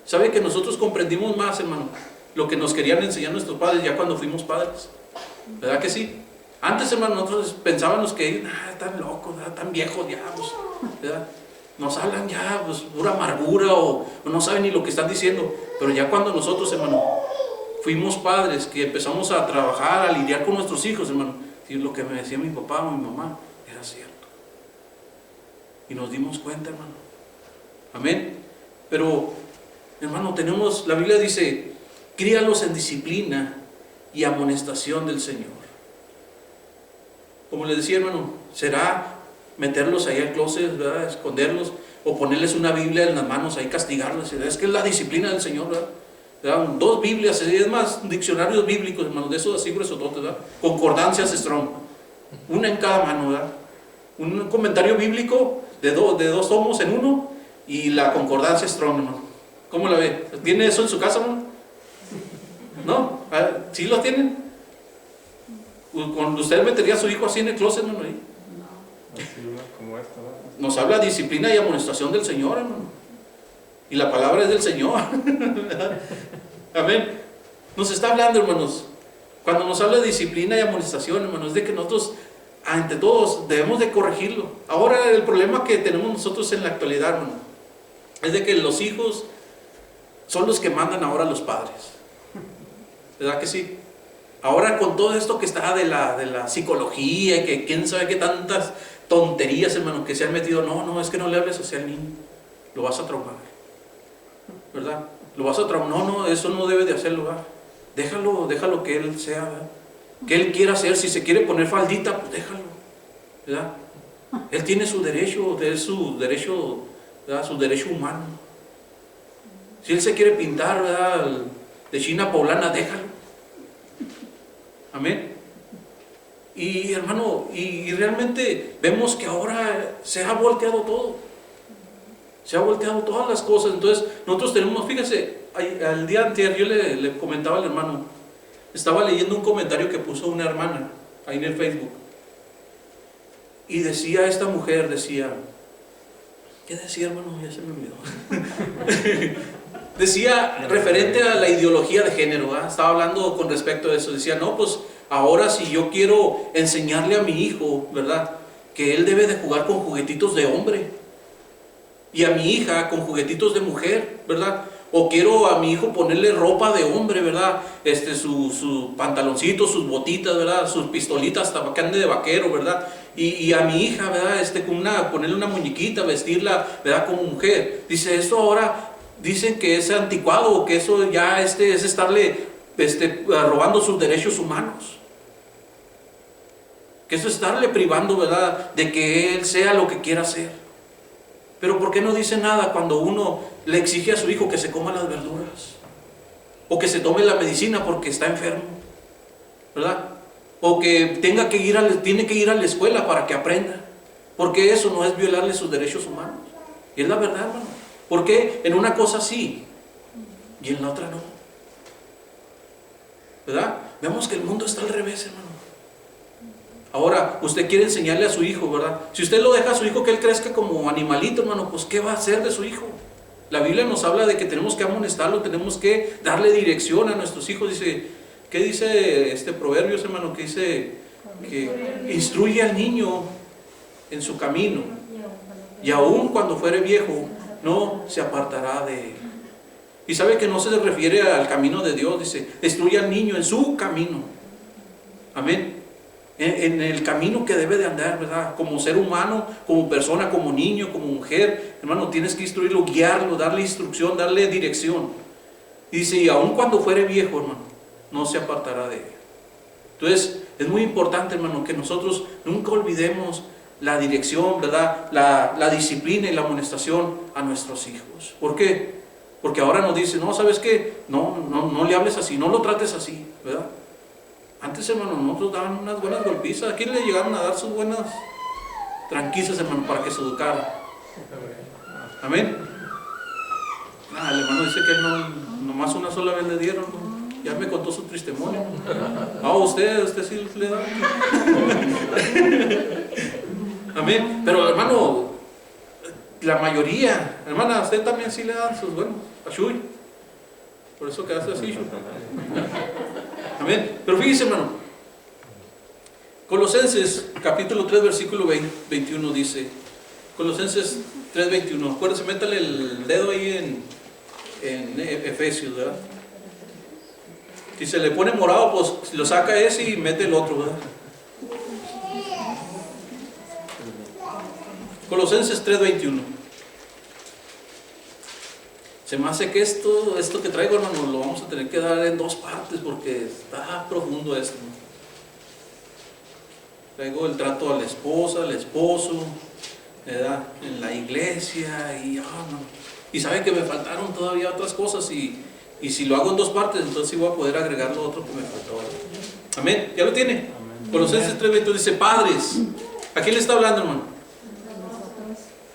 ¿Sabe que nosotros comprendimos más, hermano, lo que nos querían enseñar nuestros padres ya cuando fuimos padres? ¿Verdad que sí? Antes, hermano, nosotros pensábamos que están locos, tan viejos ya, pues, ¿verdad? Nos hablan ya, pues, pura amargura o no saben ni lo que están diciendo. Pero ya cuando nosotros, hermano, fuimos padres, que empezamos a trabajar, a lidiar con nuestros hijos, hermano, y lo que me decía mi papá o mi mamá era cierto. Y nos dimos cuenta, hermano. Amén. Pero, hermano, la Biblia dice, críalos en disciplina y amonestación del Señor. Como les decía, hermano, será meterlos ahí al closet, ¿verdad? Esconderlos, o ponerles una Biblia en las manos ahí, castigarlos. Es que es la disciplina del Señor, ¿verdad? 2 Biblias, es más, diccionarios bíblicos, hermanos, de esos así gruesototes, ¿verdad? Concordancias Strong, una en cada mano, ¿verdad? Un comentario bíblico de dos tomos en uno, y la concordancia Strong, hermano. ¿Cómo la ve? ¿Tiene eso en su casa, hermano? ¿No? ¿Sí lo tienen? ¿Usted metería a su hijo así en el closet, hermano? Ahí? Como esta, ¿no? Nos habla disciplina y amonestación del Señor, hermano. Y la palabra es del Señor. Amén. Nos está hablando, hermanos. Cuando nos habla de disciplina y amonestación, hermanos, es de que nosotros, ante todos, debemos de corregirlo. Ahora, el problema que tenemos nosotros en la actualidad, hermano, es de que los hijos son los que mandan ahora a los padres. ¿Verdad que sí? Ahora, con todo esto que está de la psicología, que quién sabe qué tantas tonterías, hermano, que se han metido. No, es que no le hables así al niño, lo vas a traumar, ¿verdad? Lo vas a traumar. No, eso no debe de hacerlo, ¿verdad? Déjalo que él sea, ¿verdad? Que él quiera hacer. Si se quiere poner faldita, pues déjalo, ¿verdad? Él tiene su derecho, es su derecho, ¿verdad? Su derecho humano. Si él se quiere pintar, ¿verdad?, de china poblana, déjalo. Amén. Y, hermano, y realmente vemos que ahora se ha volteado todo. Se ha volteado todas las cosas. Entonces nosotros tenemos, fíjese, al día anterior yo le comentaba al hermano, estaba leyendo un comentario que puso una hermana ahí en el Facebook, y decía esta mujer, ¿qué decía, hermano? Ya se me olvidó. Decía referente a la ideología de género, ¿verdad? Estaba hablando con respecto a eso. Decía, no, pues ahora si yo quiero enseñarle a mi hijo, ¿verdad?, que él debe de jugar con juguetitos de hombre, y a mi hija con juguetitos de mujer, ¿verdad? O quiero a mi hijo ponerle ropa de hombre, ¿verdad? Su pantaloncito, sus botitas, ¿verdad? Sus pistolitas, hasta que ande de vaquero, ¿verdad? Y a mi hija, ¿verdad? Ponerle una muñequita, vestirla, ¿verdad?, como mujer. Dice, esto ahora dicen que es anticuado, o que eso ya es estarle robando sus derechos humanos. Que eso es estarle privando, ¿verdad?, de que él sea lo que quiera ser. Pero ¿por qué no dice nada cuando uno le exige a su hijo que se coma las verduras? O que se tome la medicina porque está enfermo, ¿verdad? O que tiene que ir a la escuela para que aprenda. Porque eso no es violarle sus derechos humanos. Y es la verdad, hermano. Porque en una cosa sí y en la otra no, ¿verdad? Vemos que el mundo está al revés, hermano. Ahora, usted quiere enseñarle a su hijo, ¿verdad? Si usted lo deja a su hijo que él crezca como animalito, hermano, pues ¿qué va a hacer de su hijo? La Biblia nos habla de que tenemos que amonestarlo, tenemos que darle dirección a nuestros hijos. Dice, ¿qué dice Proverbios, hermano? Que dice que instruye al niño en su camino, y aun cuando fuere viejo no se apartará de él. Y sabe que no se refiere al camino de Dios. Dice, instruye al niño en su camino. Amén. En el camino que debe de andar, ¿verdad? Como ser humano, como persona, como niño, como mujer, hermano, tienes que instruirlo, guiarlo, darle instrucción, darle dirección. Y dice, y aun cuando fuere viejo, hermano, no se apartará de él. Entonces, es muy importante, hermano, que nosotros nunca olvidemos la dirección, ¿verdad?, la disciplina y la amonestación a nuestros hijos. ¿Por qué? Porque ahora nos dice, no, ¿sabes qué? No le hables así, no lo trates así, ¿verdad? Antes, hermano, nosotros daban unas buenas golpizas. Aquí le llegaron a dar sus buenas tranquilizas, hermano, para que se educara. Amén. El hermano dice que él nomás una sola vez le dieron, ¿no? Ya me contó su testimonio. Usted sí le da. Amén. Pero, hermano, la mayoría, hermana, usted también sí le dan sus buenos. A Shui. Por eso quedaste así, Shui. Amén. Pero fíjese, hermano, Colosenses capítulo 3 versículo 21 dice, Colosenses 3:21, acuérdense, métale el dedo ahí en Efesios, ¿verdad? Si se le pone morado, pues lo saca ese y mete el otro, ¿verdad? Colosenses 3:21. Se me hace que esto que traigo, hermano, lo vamos a tener que dar en 2 partes porque está profundo esto, ¿no? Traigo el trato a la esposa, al esposo, ¿verdad? En la iglesia y y saben que me faltaron todavía otras cosas y si lo hago en 2 partes, entonces sí voy a poder agregar lo otro que me faltó. Amén. ¿Ya lo tiene? Amén. Colosenses 3:21 dice, padres. ¿A quién le está hablando, hermano?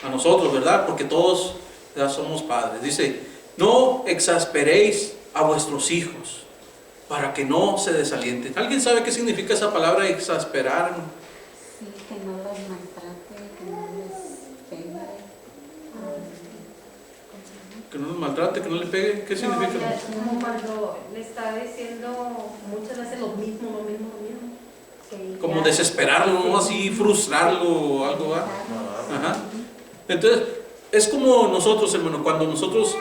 A nosotros, ¿verdad? Porque todos ya somos padres. Dice, no exasperéis a vuestros hijos para que no se desalienten. ¿Alguien sabe qué significa esa palabra exasperar? Sí, que no los maltrate, que no les pegue. Que no los maltrate, que no les pegue. ¿Qué significa? Es como cuando le está diciendo muchas veces lo mismo. Como desesperarlo, ¿no? Así frustrarlo o algo, ¿va? Ajá. Entonces, es como nosotros, hermano, cuando nosotros,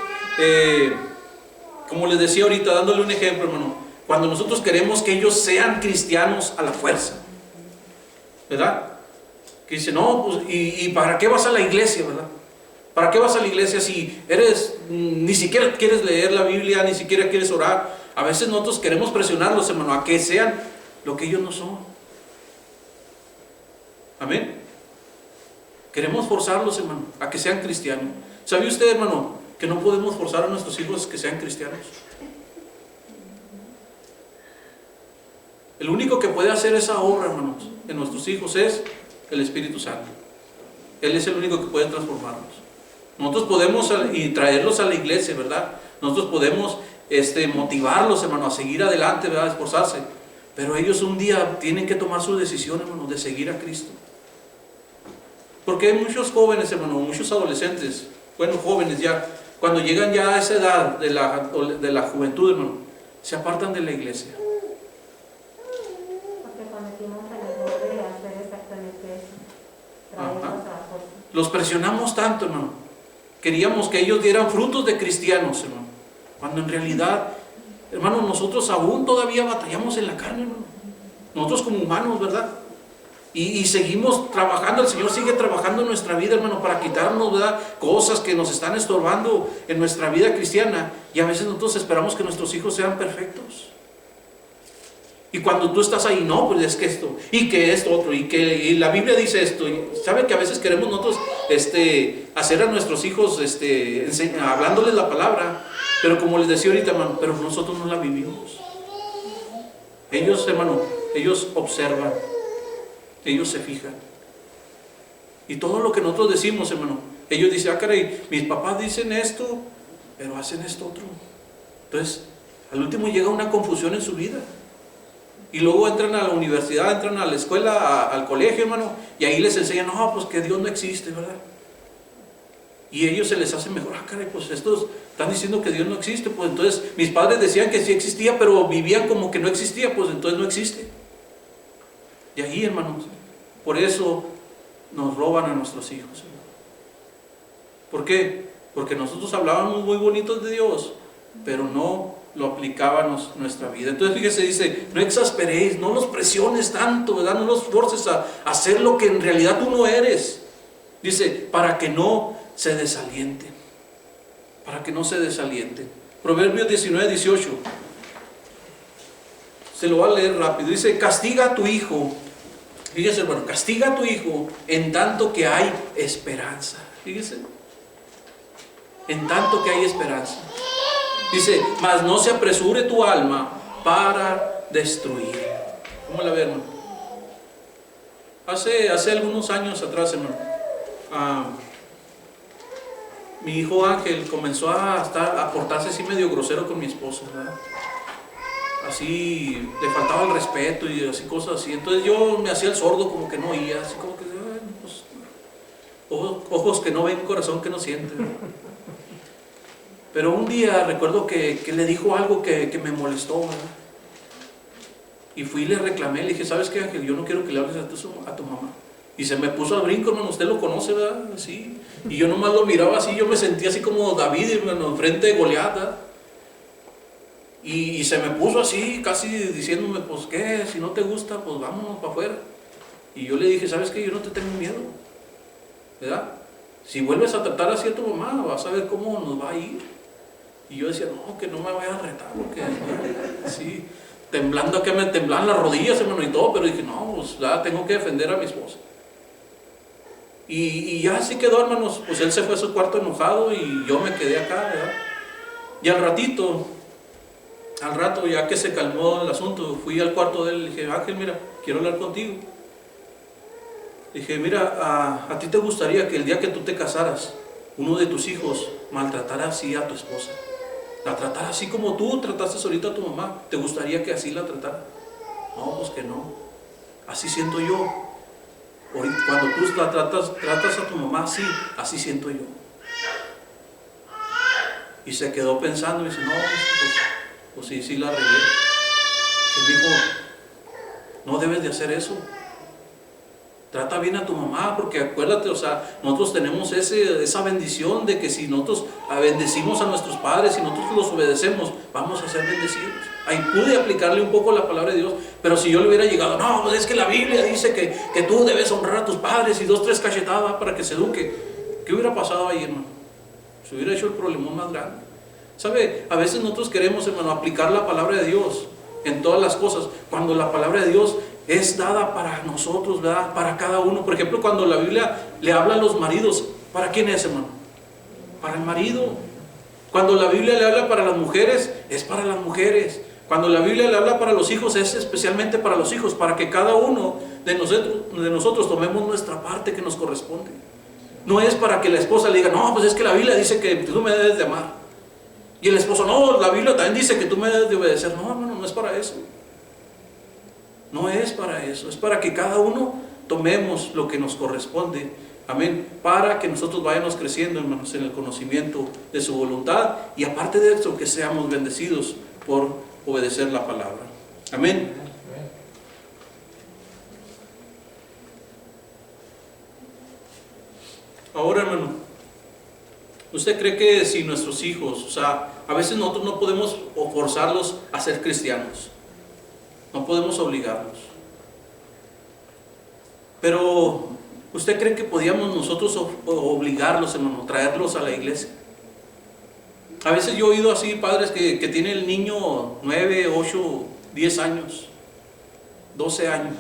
como les decía ahorita, dándole un ejemplo, hermano, cuando nosotros queremos que ellos sean cristianos a la fuerza, ¿verdad? Que dice, no, pues, ¿y para qué vas a la iglesia, verdad? ¿Para qué vas a la iglesia si ni siquiera quieres leer la Biblia, ni siquiera quieres orar? A veces nosotros queremos presionarlos, hermano, a que sean lo que ellos no son. Amén. Queremos forzarlos, hermano, a que sean cristianos. ¿Sabe usted, hermano, que no podemos forzar a nuestros hijos que sean cristianos? El único que puede hacer esa obra, hermanos, en nuestros hijos es el Espíritu Santo. Él es el único que puede transformarlos. Nosotros podemos y traerlos a la iglesia, ¿verdad? Nosotros podemos motivarlos, hermano, a seguir adelante, ¿verdad? A esforzarse. Pero ellos un día tienen que tomar su decisión, hermano, de seguir a Cristo. Porque hay muchos jóvenes, hermano, muchos adolescentes, bueno, jóvenes ya, cuando llegan ya a esa edad de la juventud, hermano, se apartan de la iglesia. Porque cometimos el error de hacer exactamente eso, traerlos a la fuerza. Los presionamos tanto, hermano. Queríamos que ellos dieran frutos de cristianos, hermano, cuando en realidad, hermano, nosotros aún todavía batallamos en la carne, hermano. Nosotros como humanos, ¿verdad? Y seguimos trabajando, el Señor sigue trabajando en nuestra vida, hermano, para quitarnos, ¿verdad?, cosas que nos están estorbando en nuestra vida cristiana. Y a veces nosotros esperamos que nuestros hijos sean perfectos. Y cuando tú estás ahí, no, pues es que esto, y que esto otro, y la Biblia dice esto. Y ¿saben que a veces queremos nosotros hacer a nuestros hijos, hablándoles la palabra? Pero como les decía ahorita, hermano, pero nosotros no la vivimos. Ellos, hermano, ellos observan. Ellos se fijan. Y todo lo que nosotros decimos, hermano, ellos dicen, caray, mis papás dicen esto, pero hacen esto otro. Entonces, al último llega una confusión en su vida. Y luego entran a la universidad, entran a la escuela, al colegio, hermano, y ahí les enseñan, no, pues que Dios no existe, ¿verdad? Y a ellos se les hace mejor, caray, pues estos están diciendo que Dios no existe, pues entonces mis padres decían que sí existía, pero vivían como que no existía, pues entonces no existe. Y ahí, hermanos, por eso nos roban a nuestros hijos, hermano. ¿Por qué? Porque nosotros hablábamos muy bonitos de Dios, pero no lo aplicábamos en nuestra vida. Entonces fíjese, dice, no exasperéis, no los presiones tanto, ¿verdad? No los forces a hacer lo que en realidad tú no eres. Dice, para que no se desalienten. Para que no se desalienten. Proverbios 19:18. Se lo voy a leer rápido. Dice, castiga a tu hijo. Fíjese, hermano, castiga a tu hijo en tanto que hay esperanza. Fíjese. En tanto que hay esperanza. Dice, mas no se apresure tu alma para destruir. ¿Cómo la ve, hermano? Hace algunos años atrás, hermano, mi hijo Ángel comenzó a portarse así medio grosero con mi esposa, ¿verdad? Así le faltaba el respeto y así cosas así. Entonces yo me hacía el sordo, como que no oía, así como que pues, ojos que no ven, corazón que no siente. Pero un día recuerdo que le dijo algo que me molestó, ¿verdad? Y fui y le reclamé, le dije, ¿sabes qué, Ángel? Yo no quiero que le hables a tu mamá. Y se me puso al brinco, hermano, usted lo conoce, ¿verdad? Sí. Y yo nomás lo miraba así, yo me sentía así como David, hermano, enfrente de Goliat, ¿verdad? Y se me puso así, casi diciéndome, pues qué, si no te gusta, pues vámonos para afuera. Y yo le dije, ¿sabes qué? Yo no te tengo miedo, ¿verdad? Si vuelves a tratar así a tu mamá, vas a ver cómo nos va a ir. Y yo decía, no, que no me vaya a retar, porque sí, temblando, que me temblaban las rodillas, hermano, y todo, pero dije, no, pues ya tengo que defender a mi esposa. Y ya así quedó, hermanos, pues él se fue a su cuarto enojado y yo me quedé acá, ¿verdad? Y al rato, ya que se calmó el asunto, fui al cuarto de él y le dije, Ángel, mira, quiero hablar contigo. Le dije, mira, a ti te gustaría que el día que tú te casaras, uno de tus hijos maltratara así a tu esposa. La tratara así como tú trataste ahorita a tu mamá. ¿Te gustaría que así la tratara? No, pues que no. Así siento yo. Cuando tú la tratas a tu mamá así, así siento yo. Y se quedó pensando y dice, no, pues sí la arreglé. Y dijo, no debes de hacer eso. Trata bien a tu mamá, porque acuérdate, o sea, nosotros tenemos esa bendición de que si nosotros bendecimos a nuestros padres, si nosotros los obedecemos, vamos a ser bendecidos. Ahí pude aplicarle un poco la palabra de Dios, pero si yo le hubiera llegado, no, pues es que la Biblia dice que tú debes honrar a tus padres y 2, 3 cachetadas para que se eduque. ¿Qué hubiera pasado ahí, hermano? Se hubiera hecho el problemón más grande. ¿Sabe? A veces nosotros queremos, hermano, aplicar la palabra de Dios en todas las cosas, cuando la palabra de Dios es dada para nosotros, ¿verdad? Para cada uno. Por ejemplo, cuando la Biblia le habla a los maridos, ¿para quién es, hermano? Para el marido. Cuando la Biblia le habla para las mujeres, es para las mujeres. Cuando la Biblia le habla para los hijos, es especialmente para los hijos, para que cada uno de nosotros tomemos nuestra parte que nos corresponde. No es para que la esposa le diga, no, pues es que la Biblia dice que tú me debes de amar. Y el esposo, no, la Biblia también dice que tú me debes de obedecer. No, hermano, no es para eso. No es para eso, es para que cada uno tomemos lo que nos corresponde, amén, para que nosotros vayamos creciendo, hermanos, en el conocimiento de su voluntad y aparte de eso, que seamos bendecidos por obedecer la palabra, amén. Ahora, hermano, ¿usted cree que si nuestros hijos, o sea, a veces nosotros no podemos forzarlos a ser cristianos? No podemos obligarlos. Pero, ¿usted cree que podíamos nosotros obligarlos, hermano, traerlos a la iglesia? A veces yo he oído así padres que tiene el niño 9, 8, 10 años, 12 años.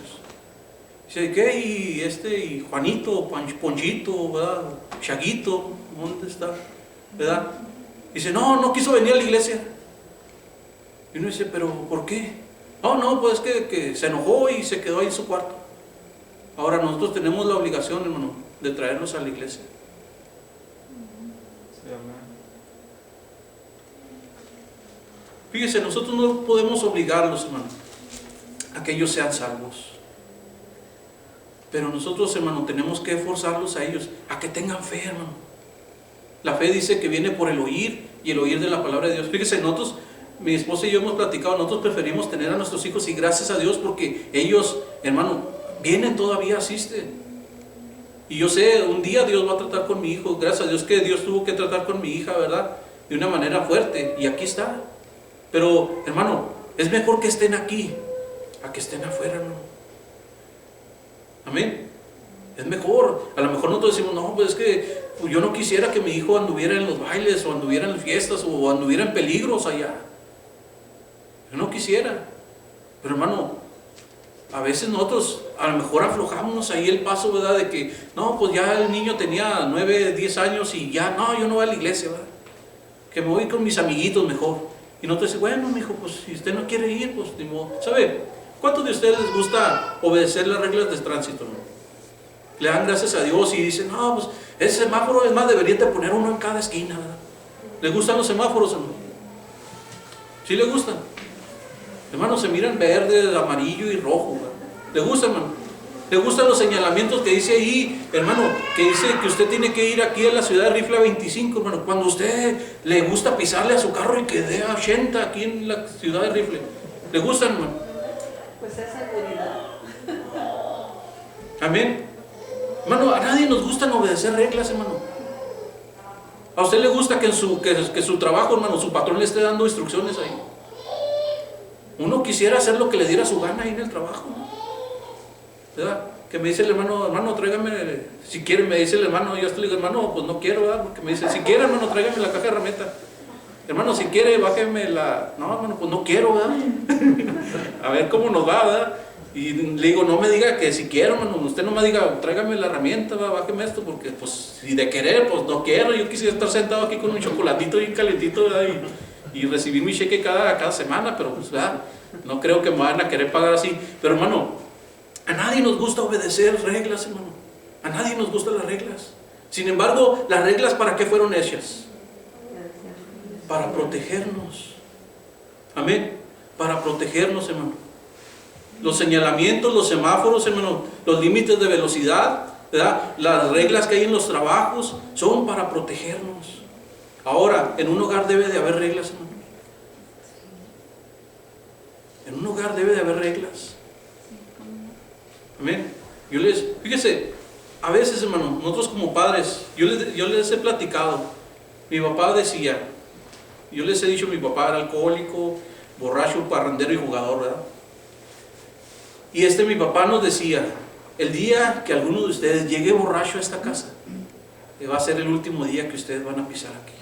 Dice, ¿qué? Y Juanito, Ponchito, ¿verdad? Chaguito, ¿dónde está? ¿Verdad? Dice, no quiso venir a la iglesia. Y uno dice, ¿pero por qué? No, pues que se enojó y se quedó ahí en su cuarto. Ahora nosotros tenemos la obligación, hermano, de traerlos a la iglesia. Fíjese, nosotros no podemos obligarlos, hermano, a que ellos sean salvos. Pero nosotros, hermano, tenemos que forzarlos a ellos a que tengan fe, hermano. La fe dice que viene por el oír y el oír de la palabra de Dios. Fíjese, nosotros, mi esposa y yo hemos platicado, nosotros preferimos tener a nuestros hijos y gracias a Dios porque ellos, hermano, vienen todavía, asisten. Y yo sé, un día Dios va a tratar con mi hijo, gracias a Dios que Dios tuvo que tratar con mi hija, ¿verdad? De una manera fuerte y aquí está. Pero, hermano, es mejor que estén aquí a que estén afuera, hermano. Amén. Es mejor. A lo mejor nosotros decimos, no, pues es que yo no quisiera que mi hijo anduviera en los bailes o anduviera en las fiestas o anduviera en peligros allá. Yo no quisiera. Pero hermano, a veces nosotros a lo mejor aflojamos ahí el paso, ¿verdad? De que, no, pues ya el niño tenía 9, 10 años y ya, no, yo no voy a la iglesia, ¿verdad? Que me voy con mis amiguitos mejor. Y nosotros decimos, bueno, mijo, pues si usted no quiere ir, pues ni modo. ¿Sabe? ¿Cuántos de ustedes les gusta obedecer las reglas de tránsito, no? Le dan gracias a Dios y dicen, no, pues ese semáforo es más, deberían de poner uno en cada esquina, ¿verdad? ¿Les gustan los semáforos, hermano? ¿Sí les gustan? Hermano, se miran verde, amarillo y rojo, ¿verdad? ¿Le gusta, hermano? ¿Le gustan los señalamientos que dice ahí, hermano, que dice que usted tiene que ir aquí a la ciudad de Rifle a 25, hermano? Cuando usted le gusta pisarle a su carro y que dé a 80 aquí en la ciudad de Rifle. ¿Le gustan, hermano? Pues es seguridad. Amén. Hermano, a nadie nos gusta obedecer reglas, hermano. ¿A usted le gusta que su trabajo, hermano, su patrón le esté dando instrucciones ahí? Uno quisiera hacer lo que le diera su gana ahí en el trabajo, ¿no? ¿Verdad? Que me dice el hermano, tráigame, si quiere, me dice el hermano, yo hasta le digo, hermano, pues no quiero, ¿verdad? Porque me dice, si quiere, hermano, tráigame la caja de herramienta. Hermano, si quiere, bájeme la... No, hermano, pues no quiero, ¿verdad? A ver cómo nos va, ¿verdad? Y le digo, no me diga que si quiero, hermano, usted no me diga, tráigame la herramienta, bájeme esto, porque pues si de querer, pues no quiero. Yo quisiera estar sentado aquí con un chocolatito bien calentito, ¿verdad? Y recibir mi cheque cada semana, pero pues, ¿verdad? No creo que me vayan a querer pagar así. Pero hermano, a nadie nos gusta obedecer reglas, hermano. A nadie nos gustan las reglas. Sin embargo, las reglas, ¿para qué fueron hechas? Para protegernos. Amén. Para protegernos, hermano. Los señalamientos, los semáforos, hermano, los límites de velocidad, ¿verdad? Las reglas que hay en los trabajos son para protegernos. Ahora, en un hogar debe de haber reglas, hermano. En un hogar debe de haber reglas. Amén. Fíjese, a veces, hermano, nosotros como padres, yo les he platicado. Mi papá decía, yo les he dicho, mi papá era alcohólico, borracho, parrandero y jugador, ¿verdad? Y mi papá nos decía, el día que alguno de ustedes llegue borracho a esta casa, va a ser el último día que ustedes van a pisar aquí.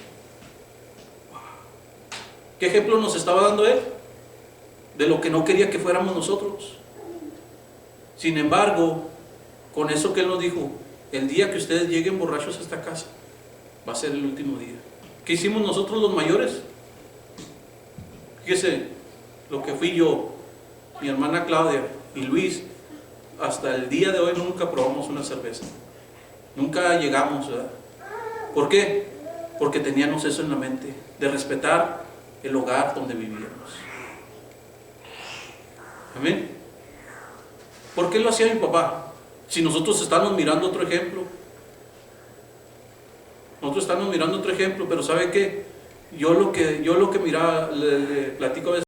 ¿Qué ejemplo nos estaba dando él? De lo que no quería que fuéramos nosotros. Sin embargo, con eso que él nos dijo, el día que ustedes lleguen borrachos a esta casa, va a ser el último día. ¿Qué hicimos nosotros los mayores? Fíjese, lo que fui yo, mi hermana Claudia y Luis, hasta el día de hoy nunca probamos una cerveza. Nunca llegamos, ¿verdad? ¿Por qué? Porque teníamos eso en la mente, de respetar el hogar donde vivíamos. Amén. ¿Por qué lo hacía mi papá? Si nosotros estamos mirando otro ejemplo. Nosotros estamos mirando otro ejemplo, pero ¿sabe qué? Yo lo que miraba, le platico a veces